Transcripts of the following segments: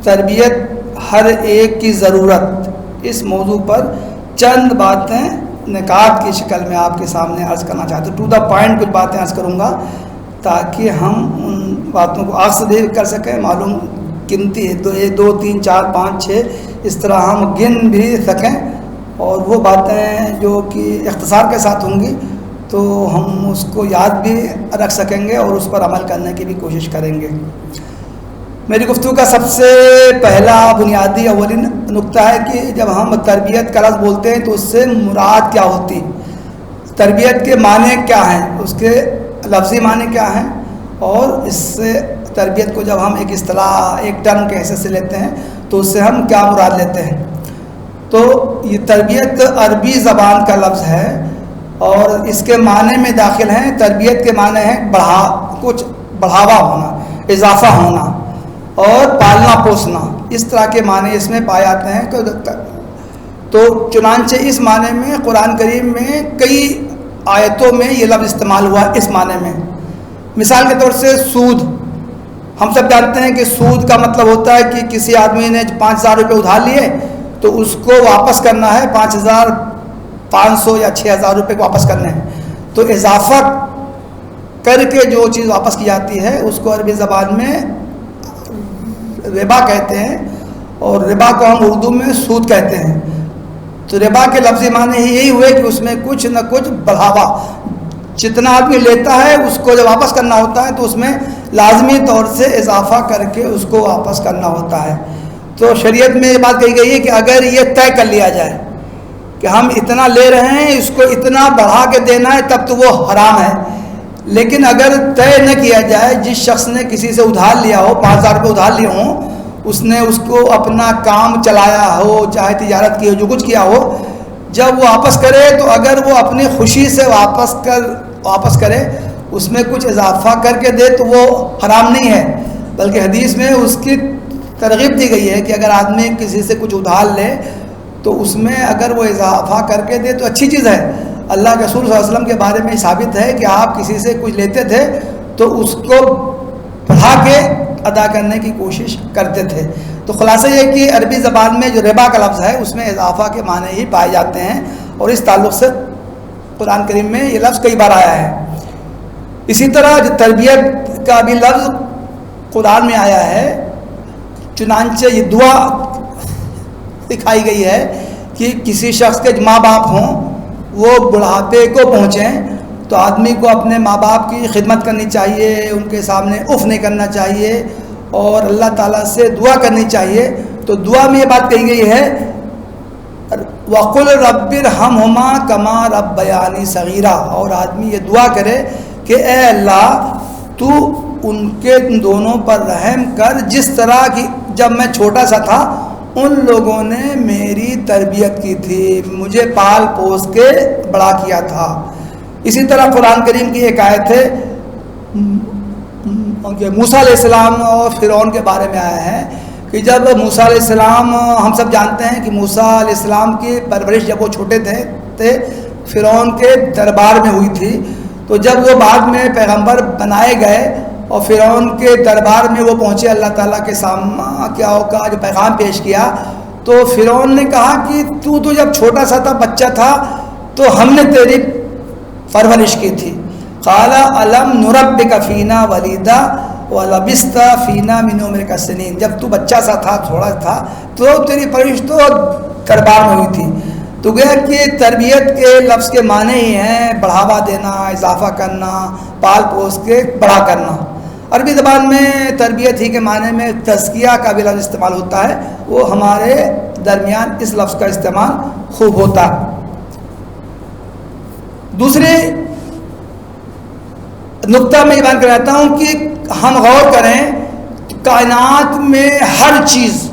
تربیت ہر ایک کی ضرورت، اس موضوع پر چند باتیں نکات کی شکل میں آپ کے سامنے عرض کرنا چاہتے ہیں. ٹو دا پوائنٹ کچھ باتیں عرض کروں گا تاکہ ہم ان باتوں کو آگ سے دیر کر سکیں. معلوم گنتی ہے تو 1 2 3 4 5 6 اس طرح ہم گن بھی سکیں، اور وہ باتیں جو کہ اختصار کے ساتھ ہوں گی تو ہم اس کو یاد بھی رکھ سکیں گے اور اس پر عمل کرنے کی بھی کوشش کریں گے. میری گفتگو کا سب سے پہلا بنیادی اولین نقطہ ہے کہ جب ہم تربیت کا لفظ بولتے ہیں تو اس سے مراد کیا ہوتی، تربیت کے معنی کیا ہیں، اس کے لفظی معنی کیا ہیں، اور اس سے تربیت کو جب ہم ایک اصطلاح ایک ٹرم کے حیثیت سے لیتے ہیں تو اس سے ہم کیا مراد لیتے ہیں. تو یہ تربیت عربی زبان کا لفظ ہے اور اس کے معنی میں داخل ہیں. تربیت کے معنی ہیں کچھ بڑھاوا ہونا، اضافہ ہونا اور پالنا پوسنا، اس طرح کے معنی اس میں پائے جاتے ہیں. تو چنانچہ اس معنی میں قرآن کریم میں کئی آیتوں میں یہ لفظ استعمال ہوا. اس معنی میں مثال کے طور سے سود، ہم سب جانتے ہیں کہ سود کا مطلب ہوتا ہے کہ کسی آدمی نے 5,000 روپے ادھار لیے تو اس کو واپس کرنا ہے 5,500 یا 6,000 روپے کو واپس کرنے ہیں. تو اضافہ کر کے جو چیز واپس کی جاتی ہے اس کو عربی زبان میں ربا کہتے ہیں، اور ربا کو ہم اردو میں سود کہتے ہیں. تو ربا کے لفظی معنی ہی یہی ہوئے کہ اس میں کچھ نہ کچھ بڑھاوا، جتنا آدمی لیتا ہے اس کو جب واپس کرنا ہوتا ہے تو اس میں لازمی طور سے اضافہ کر کے اس کو واپس کرنا ہوتا ہے. تو شریعت میں یہ بات کہی گئی ہے کہ اگر یہ طے کر لیا جائے کہ ہم اتنا لے رہے ہیں، اس کو اتنا بڑھا کے دینا ہے، تب تو وہ حرام ہے. لیکن اگر طے نہ کیا جائے، جس شخص نے کسی سے ادھار لیا ہو، 5,000 روپے ادھار لیے ہوں، اس نے اس کو اپنا کام چلایا ہو، چاہے تجارت کی ہو، جو کچھ کیا ہو، جب وہ واپس کرے تو اگر وہ اپنی خوشی سے واپس کرے، اس میں کچھ اضافہ کر کے دے تو وہ حرام نہیں ہے، بلکہ حدیث میں اس کی ترغیب دی گئی ہے کہ اگر آدمی کسی سے کچھ ادھار لے تو اس میں اگر وہ اضافہ کر کے دے تو اچھی چیز ہے. اللہ کے رسول صلی اللہ علیہ وسلم کے بارے میں ثابت ہے کہ آپ کسی سے کچھ لیتے تھے تو اس کو بڑھا کے ادا کرنے کی کوشش کرتے تھے. تو خلاصہ یہ کہ عربی زبان میں جو ربا کا لفظ ہے اس میں اضافہ کے معنی ہی پائے جاتے ہیں، اور اس تعلق سے قرآن کریم میں یہ لفظ کئی بار آیا ہے. اسی طرح جو تربیت کا بھی لفظ قرآن میں آیا ہے، چنانچہ یہ دعا دکھائی گئی ہے کہ کسی شخص کے ماں باپ ہوں، وہ بڑھاپے کو پہنچیں تو آدمی کو اپنے ماں باپ کی خدمت کرنی چاہیے، ان کے سامنے اف نہیں کرنا چاہیے اور اللہ تعالیٰ سے دعا کرنی چاہیے. تو دعا میں یہ بات کہی گئی ہے وَقُلْ رَبِّ ارْحَمْهُمَا كَمَا رَبَّيَانِي صَغِيرًا، اور آدمی یہ دعا کرے کہ اے اللہ تو ان کے دونوں پر رحم کر جس طرح کی جب میں چھوٹا سا تھا ان لوگوں نے میری تربیت کی تھی، مجھے پال پوس کے بڑا کیا تھا. اسی طرح قرآن کریم کی ایک آیت ہے موسیٰ علیہ السلام اور فرعون کے بارے میں آیا ہے کہ جب موسیٰ علیہ السلام، ہم سب جانتے ہیں کہ موسیٰ علیہ السلام کی پرورش جب وہ چھوٹے تھے فرعون کے دربار میں ہوئی تھی. تو جب وہ بعد میں پیغمبر بنائے گئے اور فرعون کے دربار میں وہ پہنچے، اللہ تعالیٰ کے سامنے کیا ہوگا جو پیغام پیش کیا، تو فرعون نے کہا کہ تو جب چھوٹا سا تھا، بچہ تھا، تو ہم نے تیری پرورش کی تھی. قال الم نربک فینا ولیدا ولبست فینا من عمرک سنین، جب تو بچہ سا تھا، تھوڑا تھا، تو تیری پرورش تو دربار میں ہوئی تھی. تو گویا کہ تربیت کے لفظ کے معنی ہی ہیں بڑھاوا دینا، اضافہ کرنا، پال پوس کے بڑا کرنا. عربی زبان میں تربیت ہی کے معنی میں تزکیہ کا بھی لفظ استعمال ہوتا ہے، وہ ہمارے درمیان اس لفظ کا استعمال خوب ہوتا ہے. دوسرے نقطہ میں یہ بیان کر رہتا ہوں کہ ہم غور کریں کائنات میں ہر چیز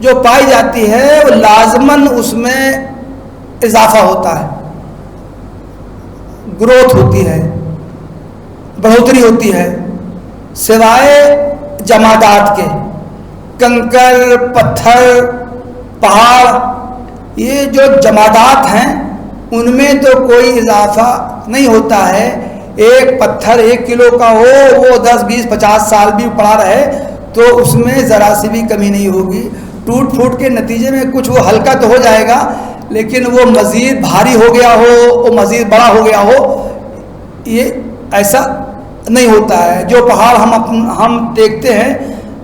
جو پائی جاتی ہے وہ لازماً اس میں اضافہ ہوتا ہے، گروتھ ہوتی ہے، بڑھوتری ہوتی ہے، سوائے جمادات کے. کنکر، پتھر، پہاڑ، یہ جو جمادات ہیں ان میں تو کوئی اضافہ نہیں ہوتا ہے. ایک پتھر 1 کلو کا ہو، وہ 10 20 50 سال بھی پڑا رہے تو اس میں ذرا سی بھی کمی نہیں ہوگی. ٹوٹ پھوٹ کے نتیجے میں کچھ وہ ہلکا تو ہو جائے گا لیکن وہ مزید بھاری ہو گیا ہو, وہ مزید بڑا ہو گیا ہو, یہ ایسا نہیں ہوتا ہے. جو پہاڑ ہم دیکھتے ہیں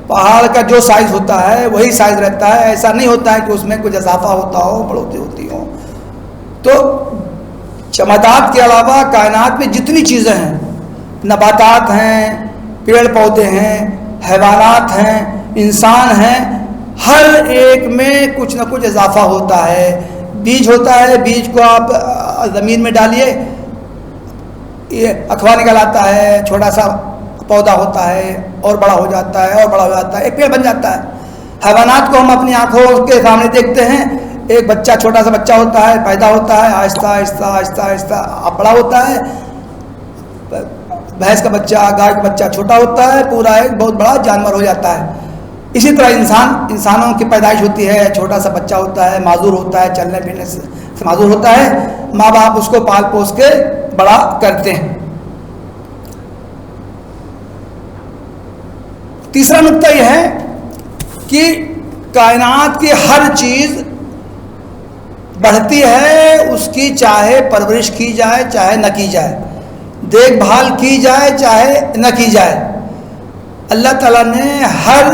پہاڑ کا جو سائز ہوتا ہے وہی سائز رہتا ہے. ایسا نہیں ہوتا ہے کہ اس میں کچھ اضافہ ہوتا ہو, بڑھوتری ہوتی ہو. تو جمادات کے علاوہ کائنات میں جتنی چیزیں ہیں, نباتات ہیں, پیڑ پودے ہیں, حیوانات ہیں, انسان ہیں, ہر ایک میں کچھ نہ کچھ اضافہ ہوتا ہے. بیج ہوتا ہے, بیج کو آپ زمین میں ڈالیے, یہ اخوا نکل آتا ہے, چھوٹا سا پودا ہوتا ہے اور بڑا ہو جاتا ہے اور بڑا ہو جاتا ہے, ایک پیڑ بن جاتا ہے. حیوانات کو ہم اپنی آنکھوں کے سامنے دیکھتے ہیں, ایک بچہ, چھوٹا سا بچہ ہوتا ہے, پیدا ہوتا ہے, آہستہ آہستہ آہستہ آہستہ اب بڑا ہوتا ہے. بھینس کا بچہ, گائے کا بچہ چھوٹا ہوتا ہے, پورا ایک بہت بڑا جانور ہو جاتا ہے. اسی طرح انسانوں کی پیدائش ہوتی ہے, چھوٹا سا بچہ ہوتا ہے, معذور ہوتا ہے, چلنے پھرنے سے معذور ہوتا ہے, ماں باپ اس کو پال پوس کے بڑا کرتے ہیں. تیسرا نقطہ یہ ہے کہ کائنات کی ہر چیز بڑھتی ہے, اس کی چاہے پرورش کی جائے چاہے نہ کی جائے, دیکھ بھال کی جائے چاہے نہ کی جائے. اللہ تعالیٰ نے ہر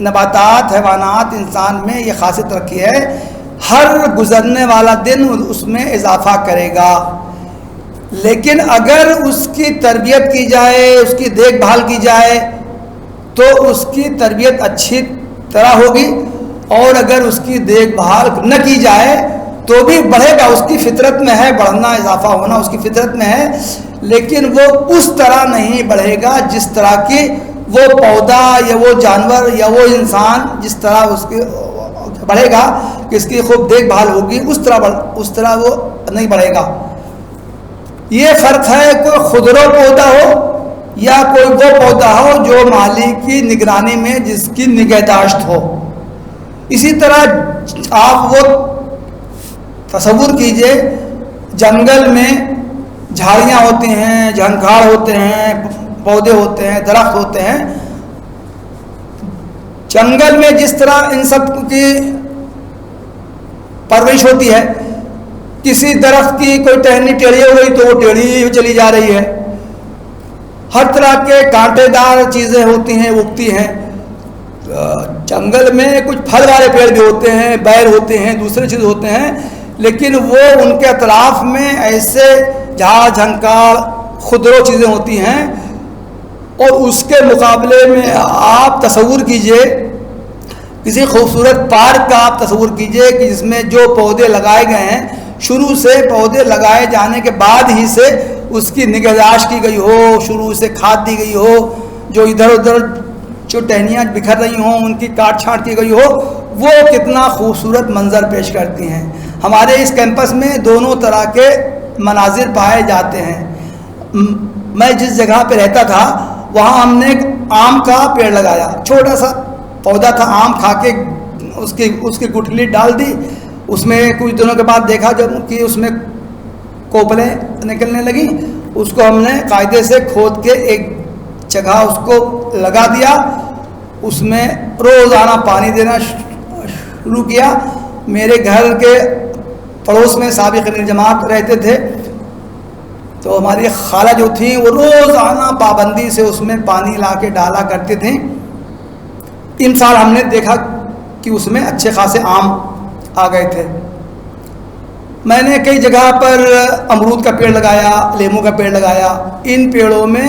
نباتات, حیوانات, انسان میں یہ خاصیت رکھی ہے, ہر گزرنے والا دن اس میں اضافہ کرے گا. لیکن اگر اس کی تربیت کی جائے, اس کی دیکھ بھال کی جائے تو اس کی تربیت اچھی طرح ہوگی, اور اگر اس کی دیکھ بھال نہ کی جائے تو بھی بڑھے گا. اس کی فطرت میں ہے بڑھنا, اضافہ ہونا اس کی فطرت میں ہے, لیکن وہ اس طرح نہیں بڑھے گا جس طرح کی وہ پودا یا وہ جانور یا وہ انسان جس طرح اس کے بڑھے گا کہ اس کی خوب دیکھ بھال ہوگی, اس طرح وہ نہیں بڑھے گا. یہ فرق ہے کوئی خضرو پودا ہو یا کوئی وہ پودا ہو جو مالک کی نگرانی میں جس کی نگہداشت ہو. اسی طرح آپ وہ تصور کیجئے, جنگل میں جھاڑیاں ہوتی ہیں, جھنکھاڑ ہوتے ہیں, پودے ہوتے ہیں, درخت ہوتے ہیں. جنگل میں جس طرح ان سب کی پرورش ہوتی ہے, کسی درخت کی کوئی ٹہنی ٹیڑھی ہو گئی تو وہ ٹیڑھی چلی جا رہی ہے. ہر طرح کے کانٹے دار چیزیں ہوتی ہیں, اگتی ہیں. جنگل میں کچھ پھل والے پیڑ بھی ہوتے ہیں, بیر ہوتے ہیں, دوسرے چیز ہوتے ہیں, لیکن وہ ان کے اطراف میں ایسے جھاڑ جھنکاڑ خضرو چیزیں ہوتی ہیں. اور اس کے مقابلے میں آپ تصور کیجئے کسی خوبصورت پارک کا آپ تصور کیجئے کہ جس میں جو پودے لگائے گئے ہیں, شروع سے پودے لگائے جانے کے بعد ہی سے اس کی نگہداشت کی گئی ہو, شروع سے کھاد دی گئی ہو, جو ادھر ادھر جو ٹہنیاں بکھر رہی ہوں ان کی کاٹ چھانٹ کی گئی ہو, وہ کتنا خوبصورت منظر پیش کرتی ہیں. ہمارے اس کیمپس میں دونوں طرح کے مناظر پائے جاتے ہیں. میں جس جگہ پہ رہتا تھا وہاں ہم نے ایک آم کا پیڑ لگایا, چھوٹا سا پودا تھا, آم کھا کے اس کی گٹھلی ڈال دی. اس میں کچھ دنوں کے بعد دیکھا جب کہ اس میں کوپلیں نکلنے لگیں, اس کو ہم نے قاعدے سے کھود کے ایک جگہ اس کو لگا دیا, اس میں روزانہ پانی دینا شروع کیا. میرے گھر کے پڑوس میں سابق جماعت رہتے تھے, تو ہماری خالہ جو تھیں وہ روزانہ پابندی سے اس میں پانی لا کے ڈالا کرتے تھے. 3 سال ہم نے دیکھا کہ اس میں اچھے خاصے آم آ گئے تھے. میں نے کئی جگہ پر امرود کا پیڑ لگایا, لیمو کا پیڑ لگایا. ان پیڑوں میں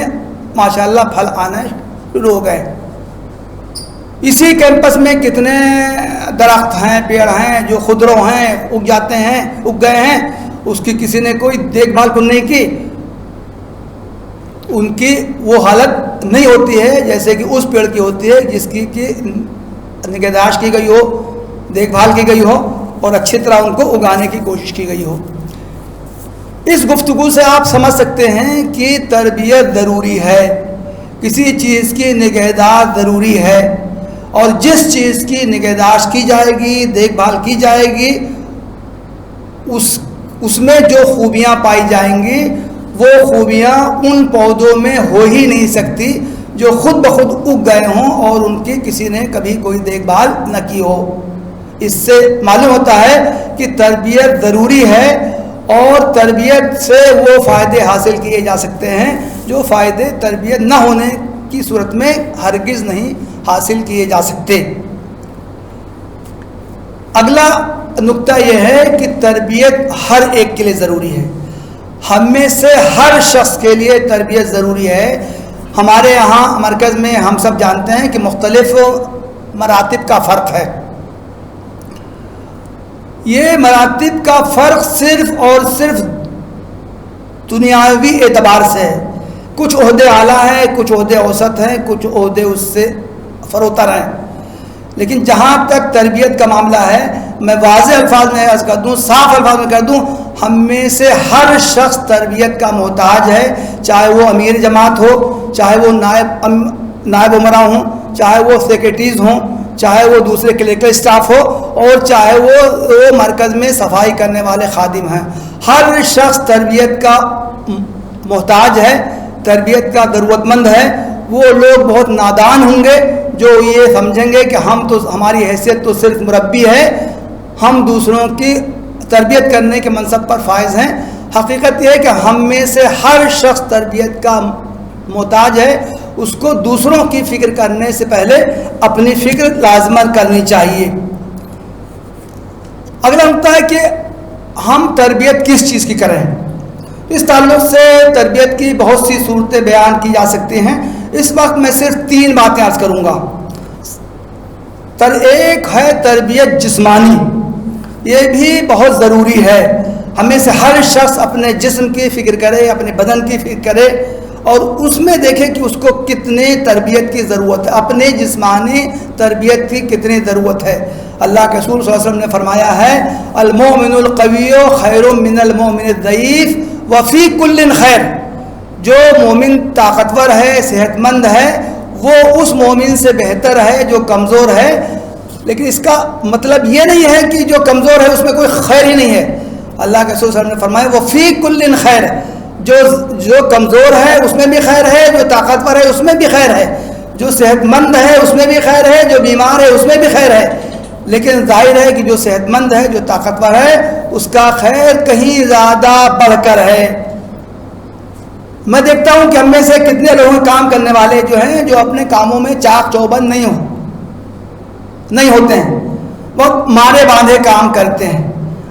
ماشاءاللہ پھل آنے شروع ہو گئے. اسی کیمپس میں کتنے درخت ہیں, پیڑ ہیں جو خضرو ہیں, اگ جاتے ہیں, اگ گئے ہیں, اس کی کسی نے کوئی دیکھ بھال نہیں کی. ان کی وہ حالت نہیں ہوتی ہے جیسے کہ اس پیڑ کی ہوتی ہے جس کی نگہداشت کی گئی ہو, دیکھ بھال کی گئی ہو اور اچھی طرح ان کو اگانے کی کوشش کی گئی ہو. اس گفتگو سے آپ سمجھ سکتے ہیں کہ تربیت ضروری ہے, کسی چیز کی نگہداشت ضروری ہے, اور جس چیز کی نگہداشت کی جائے گی, دیکھ بھال کی جائے گی, اس میں جو خوبیاں پائی جائیں گی وہ خوبیاں ان پودوں میں ہو ہی نہیں سکتی جو خود بخود اگ گئے ہوں اور ان کی کسی نے کبھی کوئی دیکھ بھال نہ کی ہو۔ اس سے معلوم ہوتا ہے کہ تربیت ضروری ہے، اور تربیت سے وہ فائدے حاصل کیے جا سکتے ہیں جو فائدے تربیت نہ ہونے کی صورت میں ہرگز نہیں حاصل کیے جا سکتے۔ اگلا نقطہ یہ ہے کہ تربیت ہر ایک کے لیے ضروری ہے، ہم میں سے ہر شخص کے لیے تربیت ضروری ہے۔ ہمارے یہاں مرکز میں ہم سب جانتے ہیں کہ مختلف مراتب کا فرق ہے۔ یہ مراتب کا فرق صرف اور صرف دنیاوی اعتبار سے ہے۔ کچھ عہدے اعلیٰ ہیں، کچھ عہدے اوسط ہیں، کچھ عہدے اس سے فروتر ہیں، لیکن جہاں تک تربیت کا معاملہ ہے، میں واضح الفاظ میں عرض کر دوں، صاف الفاظ میں کہہ دوں، ہم میں سے ہر شخص تربیت کا محتاج ہے، چاہے وہ امیر جماعت ہو، چاہے وہ نائب امراء ہوں، چاہے وہ سیکریٹریز ہوں، چاہے وہ دوسرے کلیکٹر سٹاف ہو، اور چاہے وہ مرکز میں صفائی کرنے والے خادم ہیں۔ ہر شخص تربیت کا محتاج ہے، تربیت کا ضرورت مند ہے۔ وہ لوگ بہت نادان ہوں گے جو یہ سمجھیں گے کہ ہماری حیثیت تو صرف مربی ہے، ہم دوسروں کی تربیت کرنے کے منصب پر فائز ہیں۔ حقیقت یہ ہے کہ ہم میں سے ہر شخص تربیت کا محتاج ہے، اس کو دوسروں کی فکر کرنے سے پہلے اپنی فکر لازمن کرنی چاہیے۔ اگلا نقطہ ہے کہ ہم تربیت کس چیز کی کریں۔ اس تعلق سے تربیت کی بہت سی صورتیں بیان کی جا سکتی ہیں، اس وقت میں صرف 3 باتیں عرض کروں گا۔ ایک ہے تربیت جسمانی، یہ بھی بہت ضروری ہے۔ ہمیں سے ہر شخص اپنے جسم کی فکر کرے، اپنے بدن کی فکر کرے، اور اس میں دیکھے کہ اس کو کتنے تربیت کی ضرورت ہے، اپنے جسمانی تربیت کی کتنی ضرورت ہے۔ اللہ کے رسول صلی اللہ علیہ وسلم نے فرمایا ہے، المؤمن القوی خیر من المؤمن الضعیف وفی کل خیر۔ جو مومن طاقتور ہے، صحت مند ہے، وہ اس مومن سے بہتر ہے جو کمزور ہے۔ لیکن اس کا مطلب یہ نہیں ہے کہ جو کمزور ہے اس میں کوئی خیر ہی نہیں ہے۔ اللہ کے رسول صلی اللہ علیہ وسلم نے فرمایا وفی کل خیر، جو کمزور ہے اس میں بھی خیر ہے، جو طاقتور ہے اس میں بھی خیر ہے، جو صحت مند ہے اس میں بھی خیر ہے، جو بیمار ہے اس میں بھی خیر ہے۔ لیکن ظاہر ہے کہ جو صحت مند ہے، جو طاقتور ہے، اس کا خیر کہیں زیادہ بڑھ کر ہے۔ میں دیکھتا ہوں کہ ہم میں سے کتنے لوگ کام کرنے والے جو ہیں، جو اپنے کاموں میں چاق چوبند نہیں ہوتے ہیں، وہ مارے باندھے کام کرتے ہیں،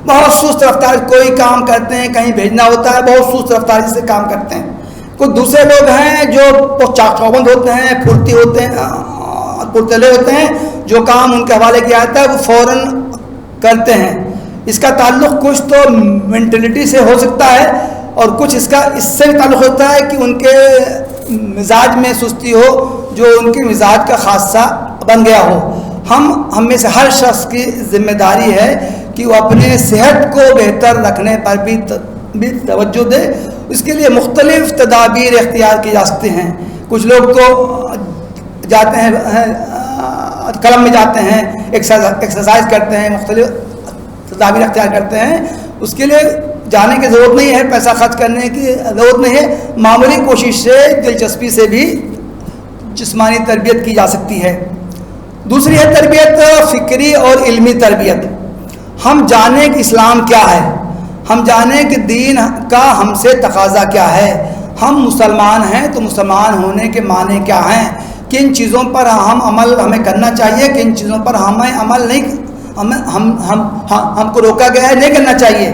بہت سست رفتار کوئی کام کرتے ہیں، کہیں بھیجنا ہوتا ہے بہت سست رفتاری سے کام کرتے ہیں۔ کچھ دوسرے لوگ ہیں جو چاق چوبند ہوتے ہیں، پھرتی ہوتے ہیں، پرتلے ہوتے ہیں، جو کام ان کے حوالے کیا جاتا ہے وہ فوراً کرتے ہیں۔ اس کا تعلق کچھ تو مینٹلٹی سے ہو سکتا ہے، اور کچھ اس سے بھی تعلق ہوتا ہے کہ ان کے مزاج میں سستی ہو، جو ان کے مزاج کا خاصہ بن گیا ہو۔ ہم میں سے ہر شخص کی ذمہ داری ہے کہ وہ اپنے صحت کو بہتر رکھنے پر بھی توجہ دے۔ اس کے لیے مختلف تدابیر اختیار کی جا سکتے ہیں۔ کچھ لوگ تو جاتے ہیں کلب میں جاتے ہیں، ایکسرسائز کرتے ہیں، مختلف تدابیر اختیار کرتے ہیں۔ اس کے لیے جانے کی ضرورت نہیں ہے، پیسہ خرچ کرنے کی ضرورت نہیں ہے، معمولی کوشش سے، دلچسپی سے بھی جسمانی تربیت کی جا سکتی ہے۔ دوسری ہے تربیت فکری اور علمی تربیت۔ ہم جانیں کہ اسلام کیا ہے، ہم جانیں کہ دین کا ہم سے تقاضا کیا ہے، ہم مسلمان ہیں تو مسلمان ہونے کے معنی کیا ہیں، کن چیزوں پر ہمیں کرنا چاہیے، کن چیزوں پر ہمیں عمل نہیں، ہم کو روکا گیا ہے نہیں کرنا چاہیے۔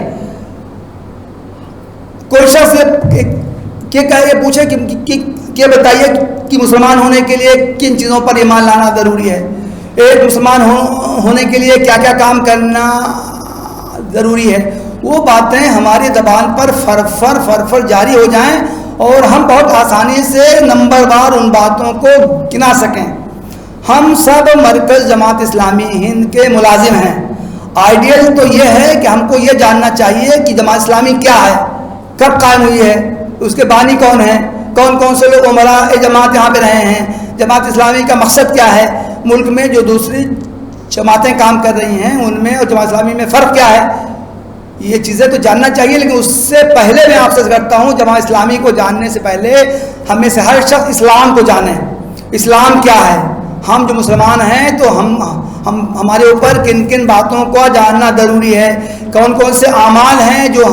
کوئی شخص یہ پوچھے کہ بتائیے کہ مسلمان ہونے کے لیے کن چیزوں پر ایمان لانا ضروری ہے، ایک مسلمان ہونے کے لیے کیا کیا کام کرنا ضروری ہے، وہ باتیں ہماری زبان پر فر جاری ہو جائیں اور ہم بہت آسانی سے نمبر وار ان باتوں کو گنا سکیں۔ ہم سب مرکز جماعت اسلامی ہند کے ملازم ہیں۔ آئیڈیل تو یہ ہے کہ ہم کو یہ جاننا چاہیے کہ جماعت اسلامی کیا ہے، کب قائم ہوئی ہے، اس کے بانی کون ہیں، کون کون سے لوگ امراء جماعت یہاں پہ رہے ہیں، جماعت اسلامی کا مقصد کیا ہے، ملک میں جو دوسری جماعتیں کام کر رہی ہیں ان میں اور جماعت اسلامی میں فرق کیا ہے، یہ چیزیں تو جاننا چاہیے۔ لیکن اس سے پہلے میں آپ سے کرتا ہوں، جماعت اسلامی کو جاننے سے پہلے ہم میں سے ہر شخص اسلام کو جانے۔ اسلام کیا ہے، ہم جو مسلمان ہیں تو ہمارے اوپر کن کن باتوں کو جاننا ضروری ہے، کون کون سے اعمال ہیں جو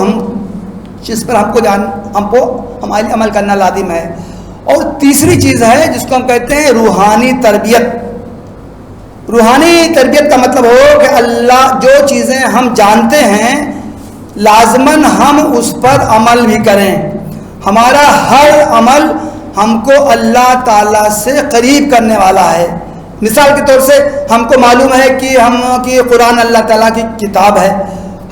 جس پر ہم کو ہمارے عمل کرنا لازم ہے۔ اور تیسری چیز ہے جس کو ہم کہتے ہیں روحانی تربیت۔ روحانی تربیت کا مطلب ہو کہ اللہ جو چیزیں ہم جانتے ہیں لازماً ہم اس پر عمل بھی کریں، ہمارا ہر عمل ہم کو اللہ تعالیٰ سے قریب کرنے والا ہے۔ مثال کے طور سے ہم کو معلوم ہے کہ قرآن اللہ تعالیٰ کی کتاب ہے،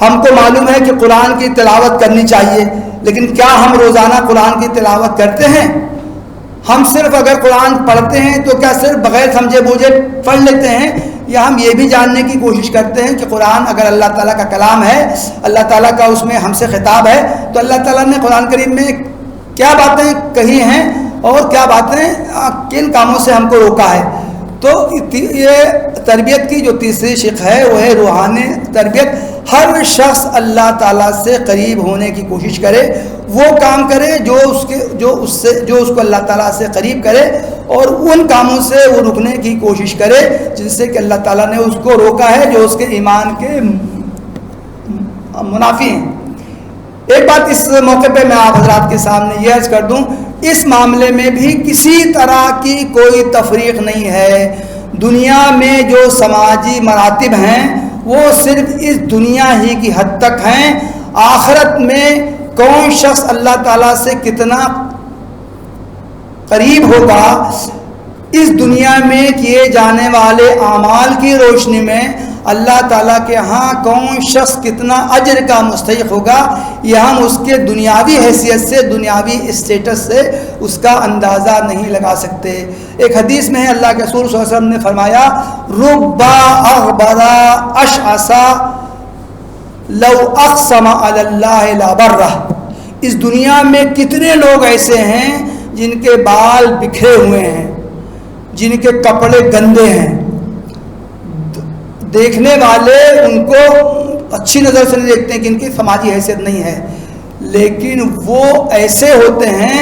ہم کو معلوم ہے کہ قرآن کی تلاوت کرنی چاہیے، لیکن کیا ہم روزانہ قرآن کی تلاوت کرتے ہیں؟ ہم صرف اگر قرآن پڑھتے ہیں تو کیا صرف بغیر سمجھے بوجھے پڑھ لیتے ہیں، یا ہم یہ بھی جاننے کی کوشش کرتے ہیں کہ قرآن اگر اللہ تعالیٰ کا کلام ہے، اللہ تعالیٰ کا اس میں ہم سے خطاب ہے، تو اللہ تعالیٰ نے قرآن کریم میں کیا باتیں کہی ہیں اور کیا باتیں کن کاموں سے ہم کو روکا ہے؟ تو یہ تربیت کی جو تیسری شق ہے وہ ہے روحانی تربیت۔ ہر شخص اللہ تعالیٰ سے قریب ہونے کی کوشش کرے، وہ کام کرے جو اس کو اللہ تعالیٰ سے قریب کرے، اور ان کاموں سے وہ رکنے کی کوشش کرے جن سے کہ اللہ تعالیٰ نے اس کو روکا ہے، جو اس کے ایمان کے منافی ہیں۔ ایک بات اس موقع پہ میں آپ حضرات کے سامنے یہ عرض کر دوں، اس معاملے میں بھی کسی طرح کی کوئی تفریق نہیں ہے۔ دنیا میں جو سماجی مراتب ہیں وہ صرف اس دنیا ہی کی حد تک ہیں، آخرت میں کون شخص اللہ تعالیٰ سے کتنا قریب ہوگا، اس دنیا میں کیے جانے والے اعمال کی روشنی میں اللہ تعالیٰ کے ہاں کون شخص کتنا اجر کا مستحق ہوگا، یہ ہم اس کے دنیاوی حیثیت سے، دنیاوی اسٹیٹس سے اس کا اندازہ نہیں لگا سکتے۔ ایک حدیث میں ہے اللہ کے رسول صلی اللہ علیہ وسلم نے فرمایا، ربا اغبرا اشعثا لو اقسم علی اللہ لبرہ۔ اس دنیا میں کتنے لوگ ایسے ہیں جن کے بال بکھرے ہوئے ہیں، جن کے کپڑے گندے ہیں، دیکھنے والے ان کو اچھی نظر سے نہیں دیکھتے کہ ان کی سماجی حیثیت نہیں ہے، لیکن وہ ایسے ہوتے ہیں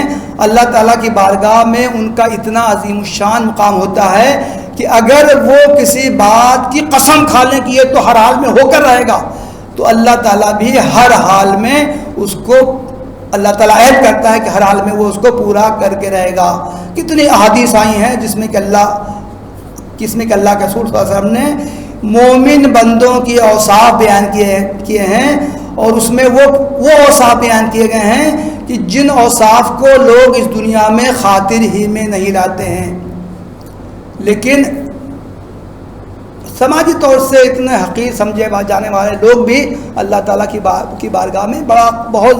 اللہ تعالیٰ کی بارگاہ میں ان کا اتنا عظیم الشان مقام ہوتا ہے کہ اگر وہ کسی بات کی قسم کھا لیں کہ یہ تو ہر حال میں ہو کر رہے گا، تو اللہ تعالیٰ بھی ہر حال میں اس کو، اللہ تعالیٰ عہد کرتا ہے کہ ہر حال میں وہ اس کو پورا کر کے رہے گا۔ کتنی احادیث آئی ہیں جس میں کہ اللہ کے رسول صلی اللہ علیہ وسلم نے مومن بندوں کی اوصاف بیان کیے ہیں، اور اس میں وہ اوصاف بیان کیے گئے ہیں کہ جن اوصاف کو لوگ اس دنیا میں خاطر ہی میں نہیں لاتے ہیں، لیکن سماجی طور سے اتنے حقیر سمجھے جانے والے لوگ بھی اللہ تعالیٰ کی بارگاہ میں بہت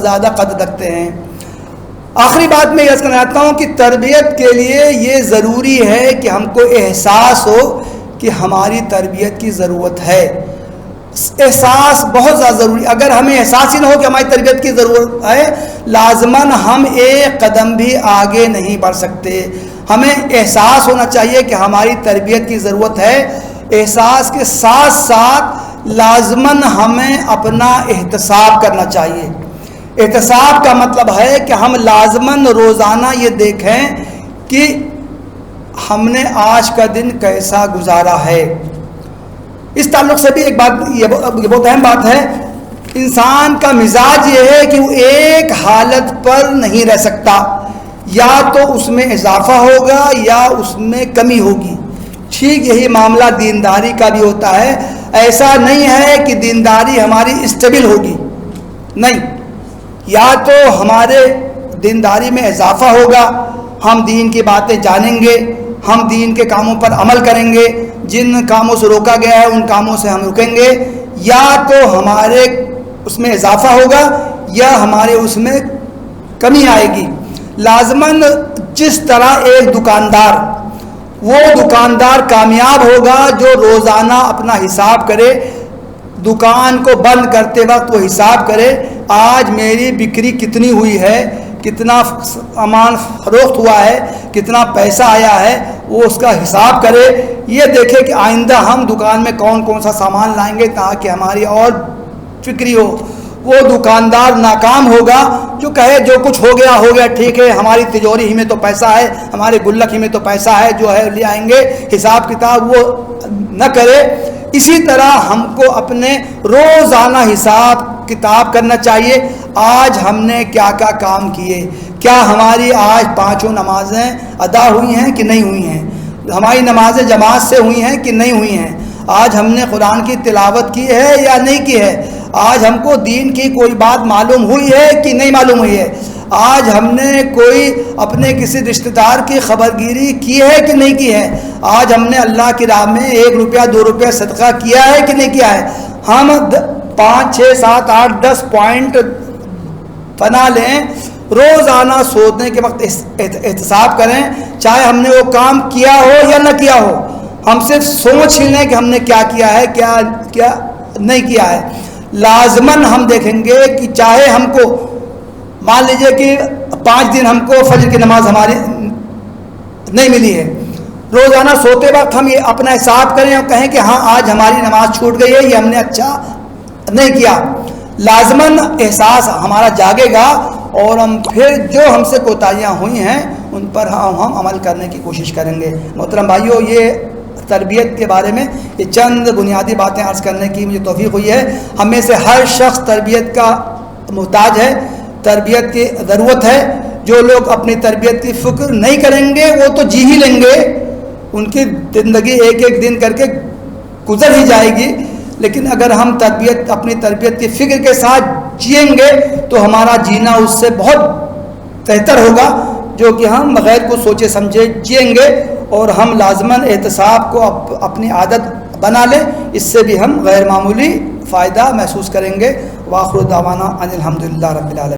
زیادہ قدر رکھتے ہیں۔ آخری بات میں یہ عرض کرنا چاہتا ہوں کہ تربیت کے لیے یہ ضروری ہے کہ ہم کو احساس ہو کہ ہماری تربیت کی ضرورت ہے۔ احساس بہت زیادہ ضروری، اگر ہمیں احساس ہی نہ ہو کہ ہماری تربیت کی ضرورت ہے، لازماً ہم ایک قدم بھی آگے نہیں بڑھ سکتے۔ ہمیں احساس ہونا چاہیے کہ ہماری تربیت کی ضرورت ہے، احساس کے ساتھ ساتھ لازماً ہمیں اپنا احتساب کرنا چاہیے۔ احتساب کا مطلب ہے کہ ہم لازماً روزانہ یہ دیکھیں کہ ہم نے آج کا دن کیسا گزارا ہے۔ اس تعلق سے بھی ایک بات، یہ بہت اہم بات ہے، انسان کا مزاج یہ ہے کہ وہ ایک حالت پر نہیں رہ سکتا، یا تو اس میں اضافہ ہوگا یا اس میں کمی ہوگی۔ ٹھیک یہی معاملہ دینداری کا بھی ہوتا ہے۔ ایسا نہیں ہے کہ دینداری ہماری اسٹیبل ہوگی، نہیں، یا تو ہمارے دینداری میں اضافہ ہوگا، ہم دین کی باتیں جانیں گے، ہم دین کے کاموں پر عمل کریں گے، جن کاموں سے روکا گیا ہے ان کاموں سے ہم رکیں گے، یا تو ہمارے اس میں اضافہ ہوگا یا ہمارے اس میں کمی آئے گی۔ لازماً جس طرح ایک دکاندار کامیاب ہوگا جو روزانہ اپنا حساب کرے، دکان کو بند کرتے وقت وہ حساب کرے آج میری بکری کتنی ہوئی ہے، کتنا سامان فروخت ہوا ہے، کتنا پیسہ آیا ہے، وہ اس کا حساب کرے، یہ دیکھے کہ آئندہ ہم دکان میں کون کون سا سامان لائیں گے تاکہ ہماری اور فکری ہو۔ وہ دکاندار ناکام ہوگا جو کہے جو کچھ ہو گیا ٹھیک ہے، ہماری تجوری ہی میں تو پیسہ ہے، ہمارے گلک ہی میں تو پیسہ ہے، جو ہے لے آئیں گے، حساب کتاب وہ نہ کرے۔ اسی طرح ہم کو اپنے روزانہ حساب کتاب کرنا چاہیے، آج ہم نے کیا کیا کام کیے، کیا ہماری آج 5 نمازیں ادا ہوئی ہیں کہ نہیں ہوئی ہیں، ہماری نمازیں جماعت سے ہوئی ہیں کہ نہیں ہوئی ہیں، آج ہم نے قرآن کی تلاوت کی ہے یا نہیں کی ہے، آج ہم کو دین کی کوئی بات معلوم ہوئی ہے کہ نہیں معلوم ہوئی ہے، آج ہم نے کوئی اپنے کسی رشتہ دار کی خبرگیری کی ہے کہ نہیں کی ہے، آج ہم نے اللہ کی راہ میں 1 روپیہ 2 روپیہ صدقہ کیا ہے کہ نہیں کیا ہے۔ ہم 5 6 7 8 10 پوائنٹ بنا لیں، روزانہ سوچنے کے وقت احتساب کریں، چاہے ہم نے وہ کام کیا ہو یا نہ کیا ہو، ہم صرف سوچ ہی لیں کہ ہم نے کیا کیا ہے، کیا نہیں کیا ہے۔ لازماً ہم دیکھیں گے کہ چاہے ہم کو مان لیجئے کہ 5 دن ہم کو فجر کی نماز ہماری نہیں ملی ہے، روزانہ سوتے وقت ہم یہ اپنا حساب کریں اور کہیں کہ ہاں آج ہماری نماز چھوٹ گئی ہے، یہ ہم نے اچھا نہیں کیا، لازماً احساس ہمارا جاگے گا اور ہم پھر جو ہم سے کوتاہیاں ہوئی ہیں ان پر ہم عمل کرنے کی کوشش کریں گے۔ محترم بھائیو، یہ تربیت کے بارے میں یہ چند بنیادی باتیں عرض کرنے کی مجھے توفیق ہوئی ہے۔ ہم میں سے ہر شخص تربیت کا محتاج ہے، تربیت کی ضرورت ہے۔ جو لوگ اپنی تربیت کی فکر نہیں کریں گے وہ تو جی ہی لیں گے، ان کی زندگی ایک ایک دن کر کے گزر ہی جائے گی، لیکن اگر ہم اپنی تربیت کی فکر کے ساتھ جئیں گے تو ہمارا جینا اس سے بہت بہتر ہوگا، جو کہ ہم بغیر کو سوچے سمجھے جئیں گے، اور ہم لازماً احتساب کو اپنی عادت بنا لیں، اس سے بھی ہم غیر معمولی فائدہ محسوس کریں گے۔ وآخر دعوانا ان الحمدللہ رب العالمین۔